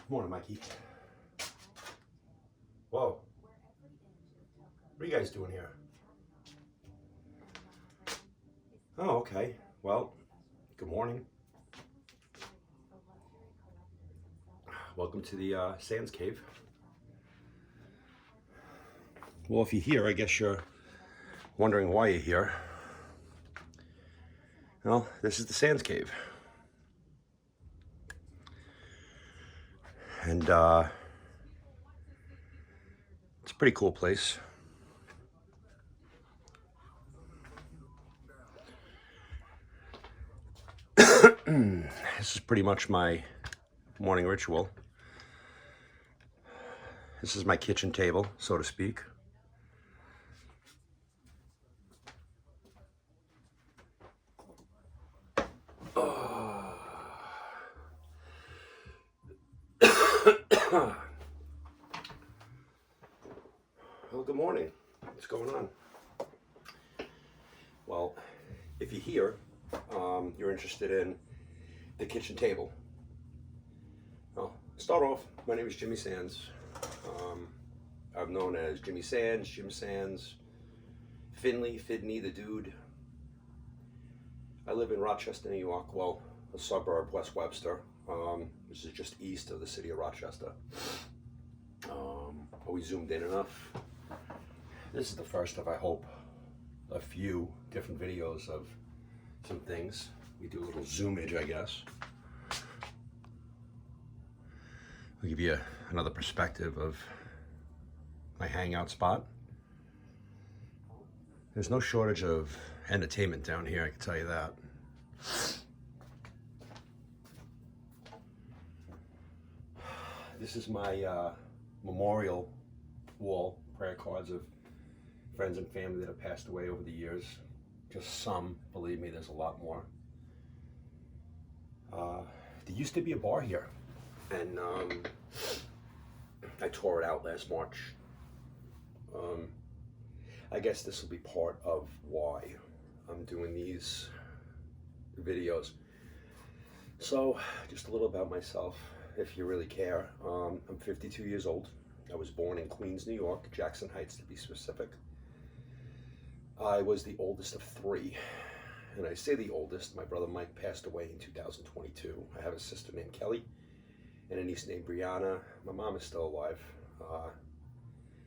Morning, Mikey. Whoa. What are you guys doing here? Oh, okay. Well, good morning. Welcome to the Sands Cave. Well, if you're here, I guess you're wondering why you're here. Well, this is the Sands Cave. And it's a pretty cool place. This is pretty much my morning ritual. This is my kitchen table, so to speak. Well, good morning. What's going on? Well, if you're here, you're interested in the kitchen table. Well, start off, my name is Jimmy Sands. I'm known as Jimmy Sands, Jim Sands, Finley, Fidney, the dude. I live in Rochester, New York, well, a suburb, West Webster, which is just east of the city of Rochester. Are we zoomed in enough? This is the first of, I hope, a few different videos of some things. We do a little zoomage, I guess. I'll give you another perspective of my hangout spot. There's no shortage of entertainment down here, I can tell you that. This is my memorial wall, prayer cards of friends and family that have passed away over the years. Just some, believe me, there's a lot more. There used to be a bar here, and I tore it out last March. I guess this will be part of why I'm doing these videos. So, just a little about myself, if you really care. I'm 52 years old. I was born in Queens, New York, Jackson Heights to be specific. I was the oldest of three. And I say the oldest, my brother Mike passed away in 2022. I have a sister named Kelly and a niece named Brianna. My mom is still alive.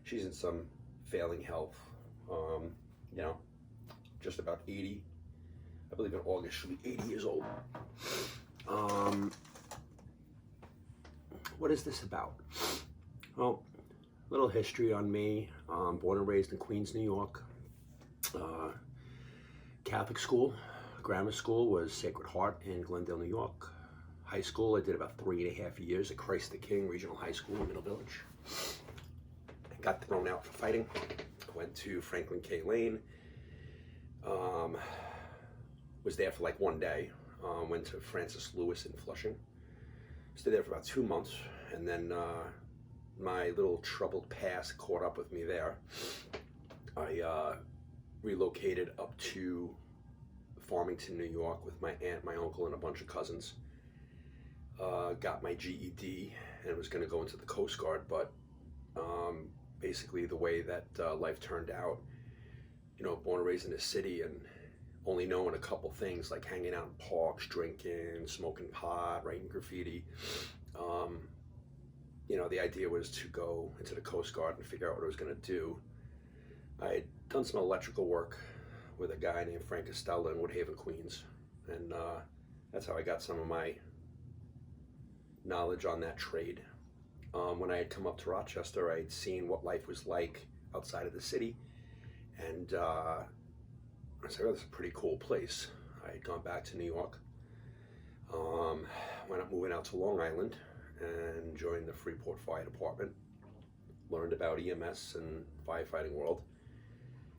She's in some failing health. You know, just about 80. I believe in August she'll be 80 years old. What is this about? Well, little history on me. Born and raised in Queens, New York. Catholic school, grammar school was Sacred Heart in Glendale, New York. High school, I did about 3.5 years at Christ the King Regional High School in Middle Village. I got thrown out for fighting. Went to Franklin K. Lane. Was there for like one day. Went to Francis Lewis in Flushing. Stayed there for about 2 months, and then my little troubled past caught up with me there. I relocated up to Farmington, New York with my aunt, my uncle, and a bunch of cousins. Got my GED and was going to go into the Coast Guard, but basically the way that life turned out, you know, born and raised in the city and only knowing a couple things like hanging out in parks, drinking, smoking pot, writing graffiti. You know, the idea was to go into the Coast Guard and figure out what I was going to do. I had done some electrical work with a guy named Frank Costello in Woodhaven, Queens, and that's how I got some of my knowledge on that trade. When I had come up to Rochester, I had seen what life was like outside of the city, and I said, oh, this is a pretty cool place. I had gone back to New York, wound up moving out to Long Island and joined the Freeport Fire Department, learned about EMS and firefighting world,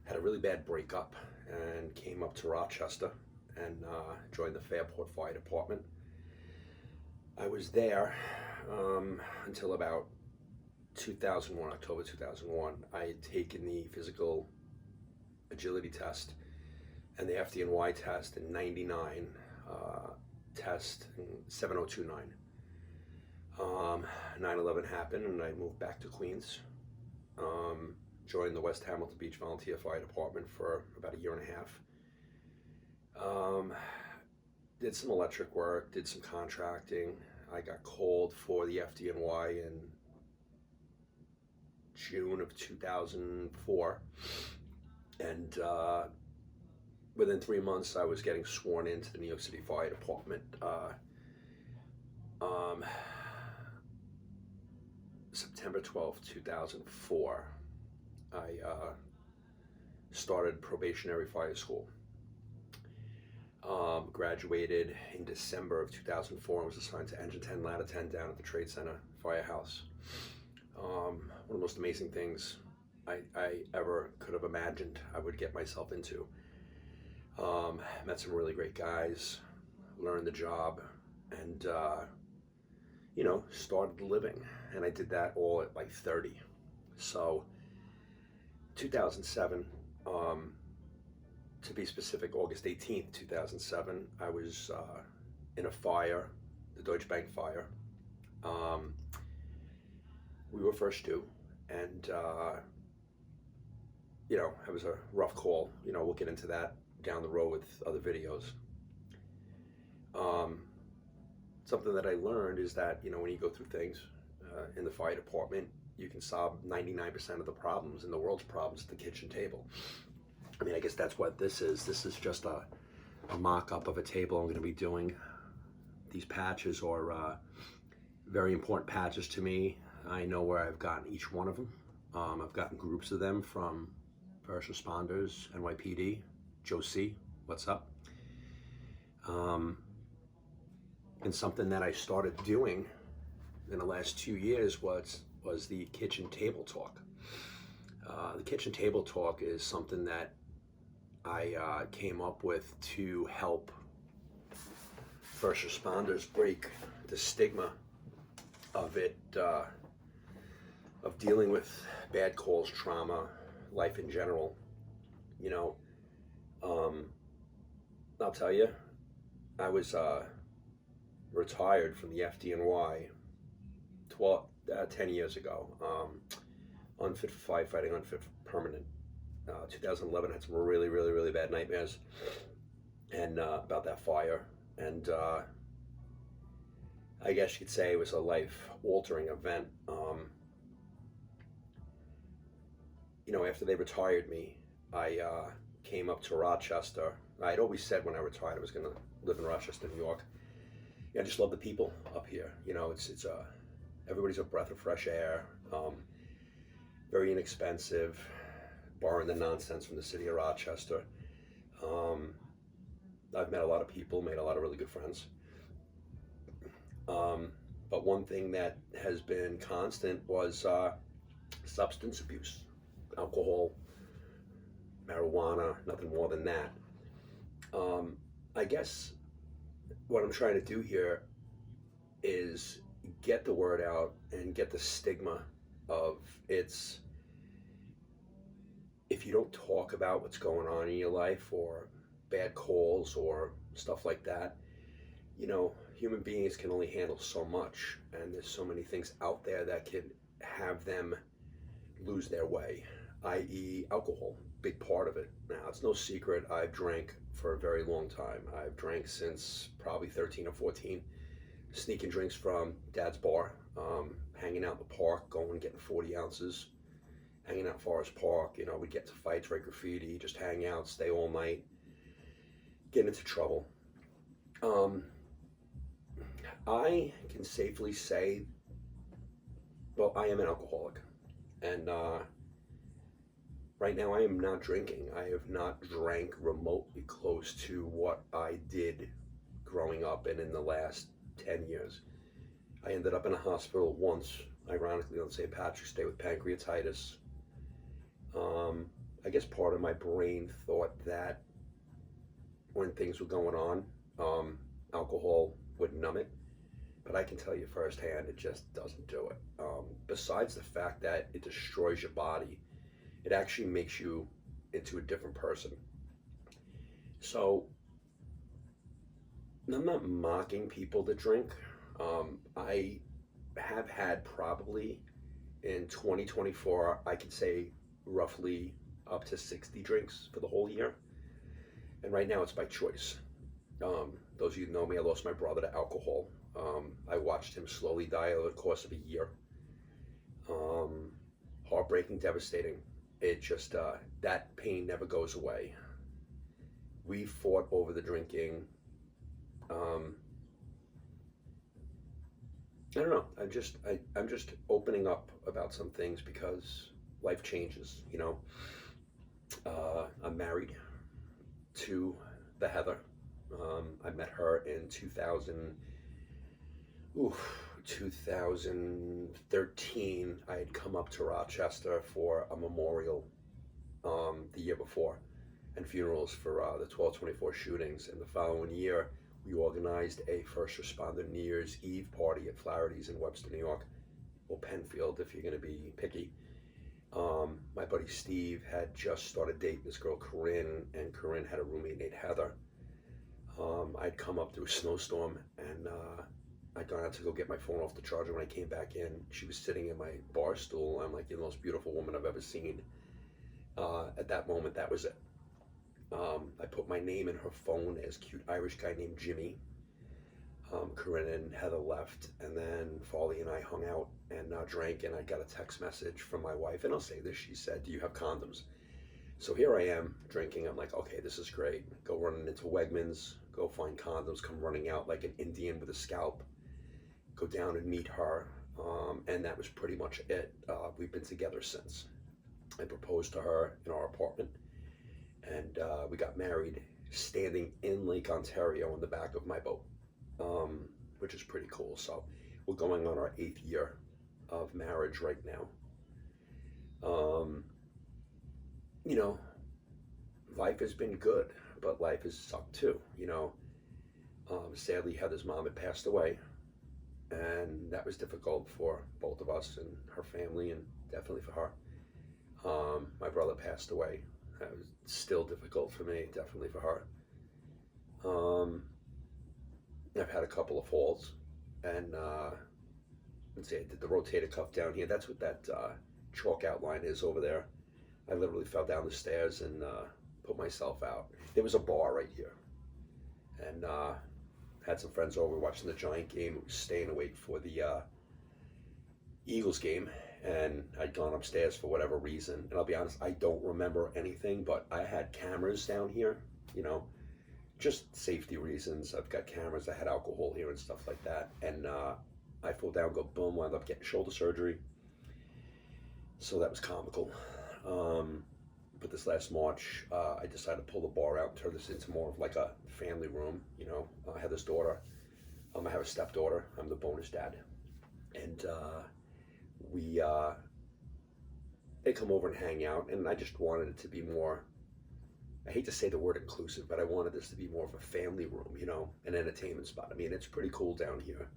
had a really bad breakup and came up to Rochester and joined the Fairport Fire Department. I was there until about 2001, October 2001. I had taken the physical agility test and the FDNY test in '99 test in 7029. 9/11 happened, and I moved back to Queens. Joined the West Hamilton Beach Volunteer Fire Department for about a year and a half. Did some electric work, did some contracting. I got called for the FDNY in June of 2004, and within 3 months I was getting sworn into the New York City Fire Department. September 12th, 2004, I started probationary fire school. Graduated in December of 2004 and was assigned to Engine 10, Ladder 10 down at the Trade Center Firehouse. One of the most amazing things I ever could have imagined I would get myself into. Met some really great guys, learned the job, and started living. And I did that all at like 30. So 2007, to be specific, August 18th, 2007, I was in a fire, the Deutsche Bank fire. We were first due, and it was a rough call. We'll get into that down the road with other videos. Something that I learned is that, when you go through things in the fire department, you can solve 99% of the problems and the world's problems at the kitchen table. I mean, I guess that's what this is. This is just a mock-up of a table I'm going to be doing. These patches are very important patches to me. I know where I've gotten each one of them. I've gotten groups of them from first responders, NYPD, Joe C., what's up? And something that I started doing in the last 2 years was the kitchen table talk. The kitchen table talk is something that I came up with to help first responders break the stigma of it, of dealing with bad calls, trauma, life in general. I'll tell you, I was retired from the FDNY 10 years ago. Unfit for firefighting, unfit for permanent. 2011, had some really, really, really bad nightmares and about that fire. And I guess you could say it was a life-altering event. After they retired me, I came up to Rochester. I'd always said when I retired I was going to live in Rochester, New York. I just love the people up here. It's everybody's a breath of fresh air. Very inexpensive, barring the nonsense from the city of Rochester. I've met a lot of people, made a lot of really good friends. But one thing that has been constant was substance abuse, alcohol, marijuana, nothing more than that. I guess what I'm trying to do here is get the word out and get the stigma of if you don't talk about what's going on in your life or bad calls or stuff like that, human beings can only handle so much, and there's so many things out there that can have them lose their way, i.e. alcohol, big part of it. Now, it's no secret I've drank for a very long time. I've drank since probably 13 or 14, sneaking drinks from Dad's bar, hanging out in the park, going and getting 40 ounces, hanging out in Forest Park. We'd get to fights, write graffiti, just hang out, stay all night, get into trouble. I can safely say, well, I am an alcoholic, and right now I am not drinking. I have not drank remotely close to what I did growing up and in the last 10 years. I ended up in a hospital once, ironically on St. Patrick's Day, with pancreatitis. I guess part of my brain thought that when things were going on, alcohol would numb it. But I can tell you firsthand, it just doesn't do it. Besides the fact that it destroys your body, it actually makes you into a different person. So I'm not mocking people that drink. I have had probably in 2024, I could say roughly up to 60 drinks for the whole year. And right now it's by choice. Those of you who know me, I lost my brother to alcohol. I watched him slowly die over the course of a year. Um, Heartbreaking, devastating. It just, that pain never goes away. We fought over the drinking. Um, I don't know. I'm just opening up about some things because life changes. I'm married to the Heather. I met her in 2013. I had come up to Rochester for a memorial the year before and funerals for the 12/24 shootings. And the following year, we organized a first responder New Year's Eve party at Flaherty's in Webster, New York, or Penfield if you're going to be picky. My buddy Steve had just started dating this girl Corinne, and Corinne had a roommate named Heather. I'd come up through a snowstorm, and I'd gone out to go get my phone off the charger. When I came back in, she was sitting in my bar stool. I'm like, you're the most beautiful woman I've ever seen. At that moment, that was it. I put my name in her phone as cute Irish guy named Jimmy. Corinne and Heather left, and then Farley and I hung out and drank, and I got a text message from my wife, and I'll say this, she said, do you have condoms? So here I am drinking. I'm like, okay, this is great. Go running into Wegmans, go find condoms, come running out like an Indian with a scalp, go down and meet her, and that was pretty much it. We've been together since. I proposed to her in our apartment, and we got married standing in Lake Ontario in the back of my boat, which is pretty cool. So we're going on our 8th year of marriage right now. Life has been good, but life has sucked too. Sadly, Heather's mom had passed away, and that was difficult for both of us and her family, and definitely for her. My brother passed away. That was still difficult for me, definitely for her. I've had a couple of falls, and let's see, I did the rotator cuff down here. That's what that chalk outline is over there. I literally fell down the stairs and put myself out. There was a bar right here, and had some friends over watching the Giant game. We were staying awake for the Eagles game, and I'd gone upstairs for whatever reason. And I'll be honest, I don't remember anything, but I had cameras down here, just safety reasons. I've got cameras. I had alcohol here and stuff like that. And I fell down, go boom, wound up getting shoulder surgery. So that was comical. But this last March, I decided to pull the bar out and turn this into more of like a family room. I have this daughter. I have a stepdaughter. I'm the bonus dad. And they come over and hang out, and I just wanted it to be more, I hate to say the word inclusive, but I wanted this to be more of a family room, an entertainment spot. I mean, it's pretty cool down here.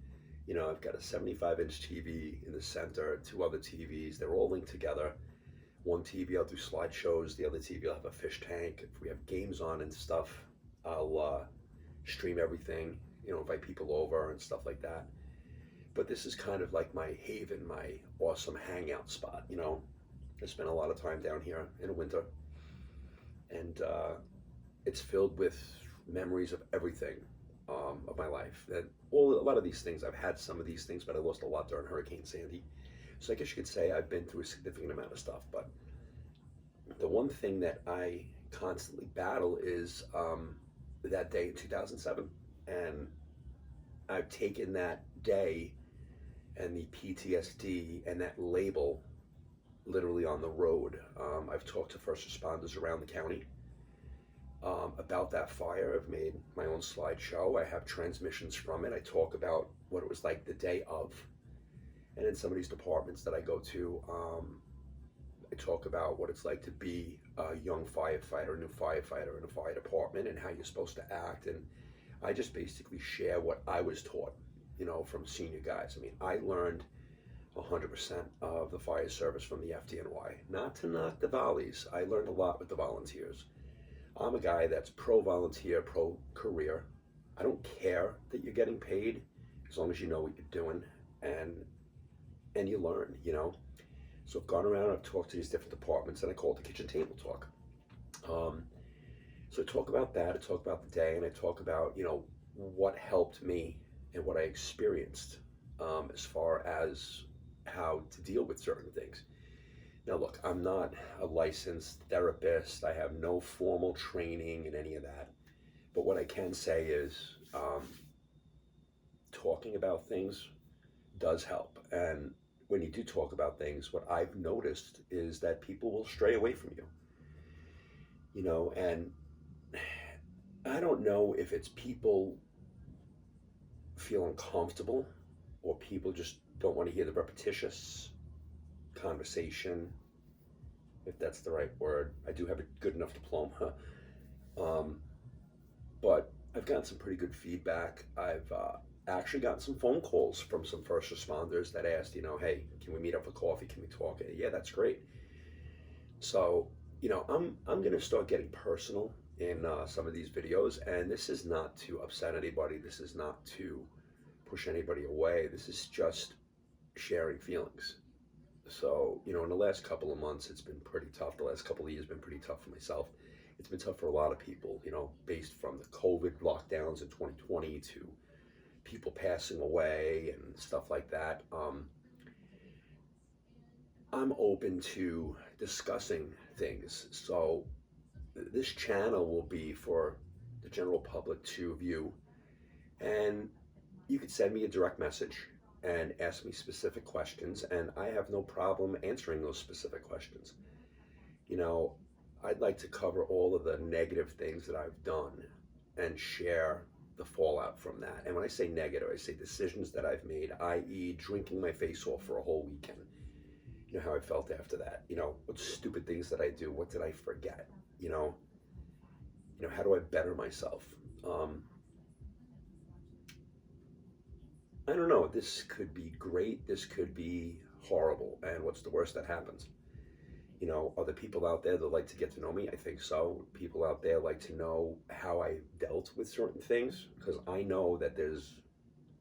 I've got a 75-inch TV in the center, 2 other TVs. They're all linked together. One TV, I'll do slideshows. The other TV, I'll have a fish tank. If we have games on and stuff, I'll stream everything, invite people over and stuff like that. But this is kind of like my haven, my awesome hangout spot, I spend a lot of time down here in the winter. And it's filled with memories of everything of my life. And a lot of these things, I've had some of these things, but I lost a lot during Hurricane Sandy. So I guess you could say I've been through a significant amount of stuff. But the one thing that I constantly battle is that day in 2007. And I've taken that day and the PTSD and that label literally on the road. I've talked to first responders around the county about that fire. I've made my own slideshow. I have transmissions from it. I talk about what it was like the day of. And in some of these departments that I go to, I talk about what it's like to be a young firefighter, a new firefighter in a fire department, and how you're supposed to act. And I just basically share what I was taught, from senior guys. I mean, I learned 100% of the fire service from the FDNY. Not to knock the volleys. I learned a lot with the volunteers. I'm a guy that's pro-volunteer, pro-career. I don't care that you're getting paid as long as you know what you're doing and you learn, you know. So I've gone around, I've talked to these different departments, and I call it the kitchen table talk. Um, so I talk about that, I talk about the day, and I talk about, you know, what helped me and what I experienced as far as how to deal with certain things. Now, look, I'm not a licensed therapist. I have no formal training in any of that. But what I can say is talking about things does help. And when you do talk about things, what I've noticed is that people will stray away from you know, and I don't know if it's people feel uncomfortable or people just don't want to hear the repetitious conversation, if that's the right word. I do have a good enough diploma. Um, but I've gotten some pretty good feedback. I've actually gotten some phone calls from some first responders that asked, you know, hey, can we meet up for coffee? Can we talk? Yeah, that's great. So, you know, I'm going to start getting personal in some of these videos, and this is not to upset anybody. This is not to push anybody away. This is just sharing feelings. So, you know, in the last couple of months, it's been pretty tough. The last couple of years have been pretty tough for myself. It's been tough for a lot of people, you know, based from the COVID lockdowns in 2020 to people passing away and stuff like that. I'm open to discussing things. So this channel will be for the general public to view, and you could send me a direct message and ask me specific questions, and I have no problem answering those specific questions. You know, I'd like to cover all of the negative things that I've done and share the fallout from that. And when I say negative, I say decisions that I've made, i.e., drinking my face off for a whole weekend. You know how I felt after that. You know, what stupid things did I do? What did I forget? You know, how do I better myself? Um, I don't know. This could be great. This could be horrible. And what's the worst that happens? You know, are there people out there that like to get to know me? I think so. People out there like to know how I dealt with certain things, because I know that there's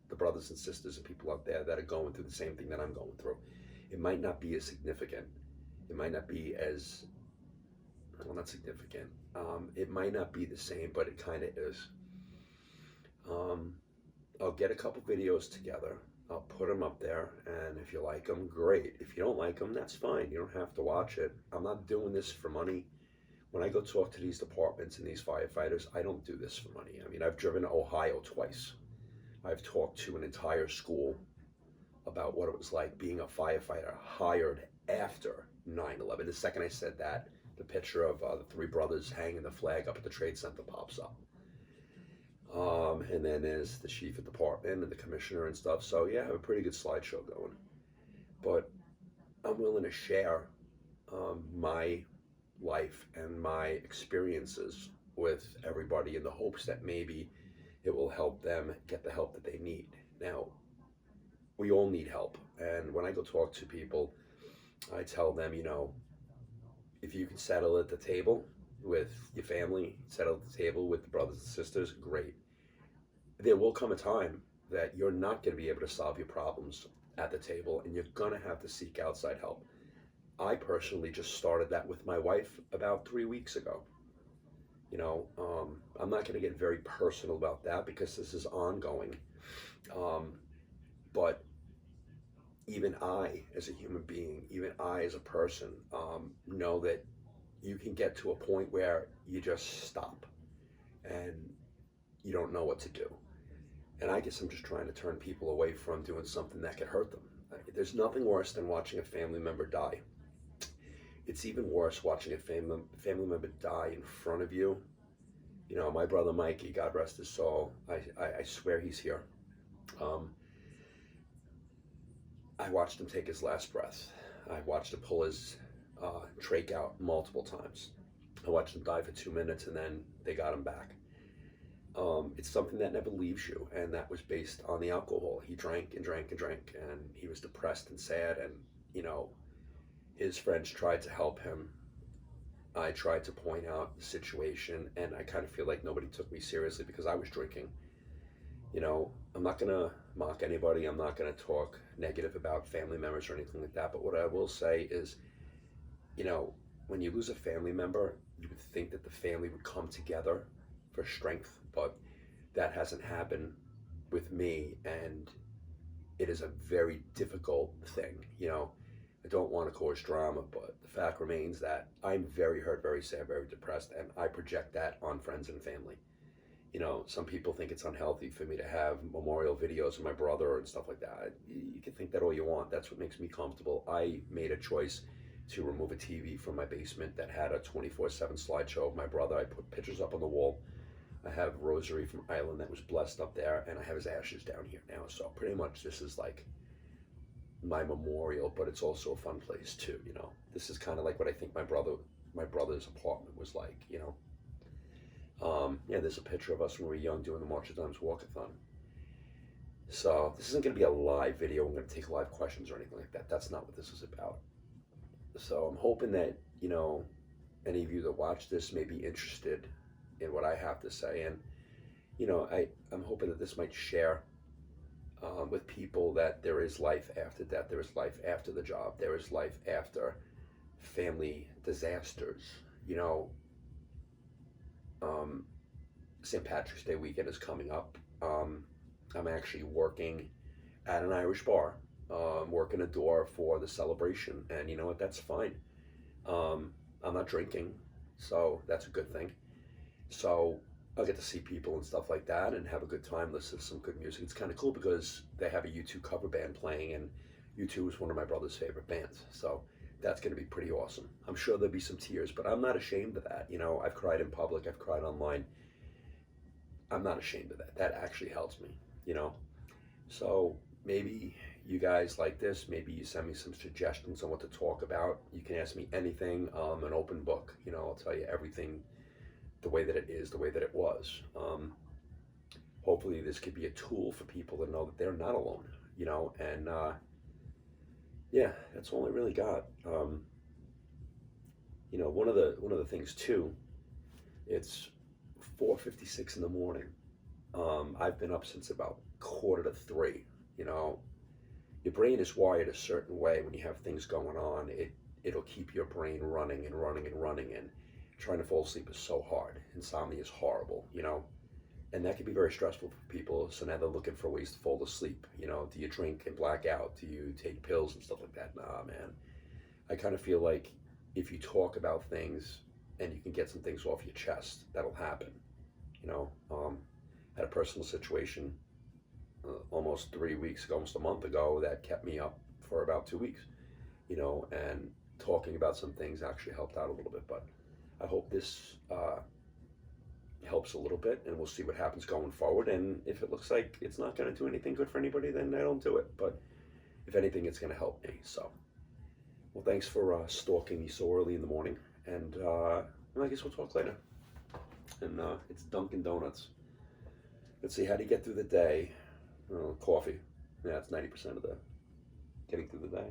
the brothers and sisters and people out there that are going through the same thing that I'm going through. It might not be as significant. It might not be as, well, not significant. It might not be the same, but it kind of is. Um, I'll get a couple videos together. I'll put them up there, and if you like them, great. If you don't like them, that's fine. You don't have to watch it. I'm not doing this for money. When I go talk to these departments and these firefighters, I don't do this for money. I mean, I've driven to Ohio twice. I've talked to an entire school about what it was like being a firefighter hired after 9/11. The second I said that, the picture of the three brothers hanging the flag up at the Trade Center pops up. And then there's the chief of department and the commissioner and stuff. So yeah, I have a pretty good slideshow going. But I'm willing to share my life and my experiences with everybody in the hopes that maybe it will help them get the help that they need. Now, we all need help. And when I go talk to people, I tell them, you know, if you can settle at the table with your family, settle at the table with the brothers and sisters, great. There will come a time that you're not going to be able to solve your problems at the table, and you're going to have to seek outside help. I personally just started that with my wife about 3 weeks ago. You know, I'm not going to get very personal about that because this is ongoing. But even I, as a human being, even I, as a person, know that you can get to a point where you just stop and you don't know what to do. And I guess I'm just trying to turn people away from doing something that could hurt them. There's nothing worse than watching a family member die. It's even worse watching a family member die in front of you. You know, my brother Mikey, God rest his soul, I swear he's here. I watched him take his last breath. I watched him pull his trach out multiple times. I watched him die for 2 minutes, and then they got him back. It's something that never leaves you, and that was based on the alcohol. He drank and drank and drank, and he was depressed and sad, and, you know, his friends tried to help him. I tried to point out the situation, and I kind of feel like nobody took me seriously because I was drinking. You know, I'm not going to mock anybody. I'm not going to talk negative about family members or anything like that. But what I will say is, you know, when you lose a family member, you would think that the family would come together for strength, but that hasn't happened with me, and it is a very difficult thing. You know, I don't want to cause drama, but the fact remains that I'm very hurt, very sad, very depressed, and I project that on friends and family. You know, some people think it's unhealthy for me to have memorial videos of my brother and stuff like that. You can think that all you want. That's what makes me comfortable. I made a choice to remove a TV from my basement that had a 24/7 slideshow of my brother. I put pictures up on the wall. I have Rosary from Ireland that was blessed up there, and I have his ashes down here now. So pretty much this is like my memorial, but it's also a fun place too. You know, this is kind of like what I think my brother's apartment was like. You know, yeah, there's a picture of us when we were young doing the March of Dimes walkathon. So this isn't going to be a live video. I'm going to take live questions or anything like that. That's not what this is about. So I'm hoping that, you know, any of you that watch this may be interested in what I have to say. And, you know, I'm hoping that this might share with people that there is life after death. There is life after the job. There is life after family disasters. You know, St. Patrick's Day weekend is coming up. I'm actually working at an Irish bar, working a door for the celebration, and you know what? That's fine. I'm not drinking, so that's a good thing. So I'll get to see people and stuff like that, and have a good time, listen to some good music. It's kind of cool because they have a U2 cover band playing, and U2 is one of my brother's favorite bands. So that's going to be pretty awesome. I'm sure there'll be some tears, but I'm not ashamed of that. You know, I've cried in public, I've cried online. I'm not ashamed of that. That actually helps me, you know? So maybe you guys like this. Maybe you send me some suggestions on what to talk about. You can ask me anything. An open book. You know, I'll tell you everything the way that it is, the way that it was. Hopefully this could be a tool for people to know that they're not alone, you know? And yeah, that's all I really got. You know, one of the things too, it's 4:56 in the morning. I've been up since about 2:45. You know, your brain is wired a certain way when you have things going on. It'll keep your brain running and running and running, and trying to fall asleep is so hard. Insomnia is horrible, you know, and that can be very stressful for people. So now they're looking for ways to fall asleep. You know, do you drink and black out? Do you take pills and stuff like that? Nah, man. I kind of feel like if you talk about things and you can get some things off your chest, that'll happen. You know, had a personal situation almost 3 weeks ago, almost a month ago, that kept me up for about 2 weeks. You know, and talking about some things actually helped out a little bit. But I hope this helps a little bit, and we'll see what happens going forward. And if it looks like it's not going to do anything good for anybody, then I don't do it. But if anything, it's going to help me. So, well, thanks for stalking me so early in the morning. And I guess we'll talk later. And it's Dunkin' Donuts. Let's see, how do you get through the day? Coffee. Yeah, it's 90% of the getting through the day.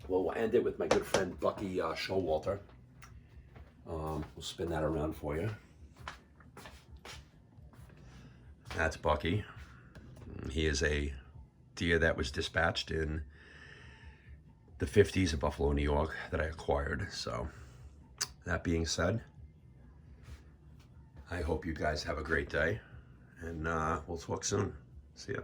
Well, we'll end it with my good friend Bucky Showalter. We'll spin that around for you. That's Bucky. He is a deer that was dispatched in the 50s in Buffalo, New York, that I acquired. So, that being said, I hope you guys have a great day, and we'll talk soon. See ya.